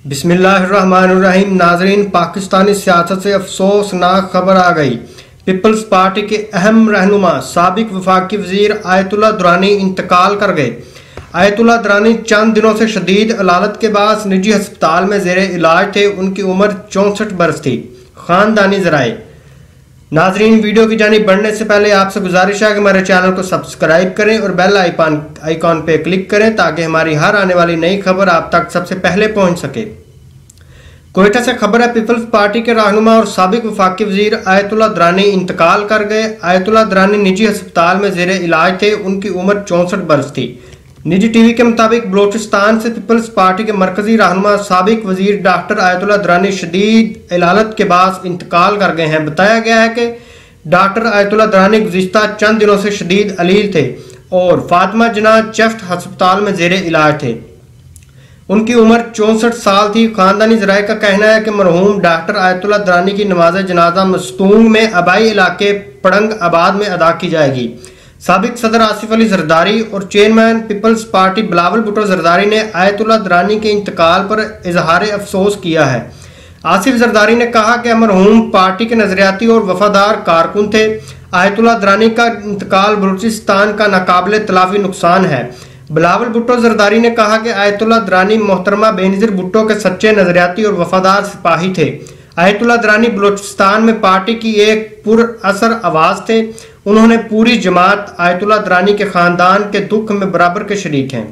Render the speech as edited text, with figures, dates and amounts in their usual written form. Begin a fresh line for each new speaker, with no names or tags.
बिस्मिल्लाहिर्रहमानिर्रहीम। नाजरीन, पाकिस्तानी सियासत से अफसोसनाक खबर आ गई। पीपल्स पार्टी के अहम रहनुमा साबिक वफाकी वजीर आयतुल्लाह दुरानी इंतकाल कर गए। आयतुल्लाह दुरानी चंद दिनों से शदीद अलालत के बाद निजी अस्पताल में ज़ेरे इलाज थे। उनकी उम्र 64 बरस थी। ख़ानदानी ज़राए। नाजरीन, वीडियो की जानिब बढ़ने से पहले आपसे गुजारिश है कि हमारे चैनल को सब्सक्राइब करें और बेल आइकॉन पे क्लिक करें ताकि हमारी हर आने वाली नई खबर आप तक सबसे पहले पहुंच सके। कोयटा से खबर है, पीपल्स पार्टी के रहनुमा और साबिक वफाकी वजीर आयतुल्लाह दुरानी इंतकाल कर गए। आयतुल्लाह दुरानी निजी अस्पताल में ज़ेरे इलाज थे। उनकी उम्र 64 बरस थी। निजी टीवी के मुताबिक बलोचिस्तान से पीपल्स पार्टी के मरकजी रहनुमा साबिक वजीर डॉक्टर आयतुल्लाह दुरानी शदीद इलालत के बाद इंतकाल कर गए हैं। बताया गया है कि डॉक्टर आयतुल्लाह दुरानी गुज़िश्ता चंद दिनों से शदीद अलील थे और फातिमा जिन्ना चेस्ट अस्पताल में ज़ेरे इलाज थे। उनकी उम्र 64 साल थी। ख़ानदानी ज़राए का कहना है कि मरहूम डॉक्टर आयतुल्लाह दुरानी की नमाज जनाजा मस्तूंग में आबाई इलाके पड़ंग आबाद में अदा की जाएगी। साबिक सदर आसिफ अली जरदारी और chairman People's Party Bilawal Bhutto Zardari ने आयतुल्लाह दुरानी के इंतकाल पर इजहार अफसोस किया है। आसिफ जरदारी ने कहा कि मरहूम पार्टी के नजरियाती और वफादार कारकुन थे। आयतुल्लाह दुरानी का इंतकाल बलूचिस्तान का नाकाबिले तलाफी नुकसान है। बिलावल भुट्टो जरदारी ने कहा कि आयतुल्लाह दुरानी मोहतरमा बेनज़ीर भुट्टो के सच्चे नजरियाती और वफादार सिपाही थे। आयतुल्लाह दुरानी बलूचिस्तान में पार्टी की एक पुरअसर आवाज़ थे। उन्होंने पूरी जमात आयतुल्लाह दुरानी के ख़ानदान के दुख में बराबर के शरीक हैं।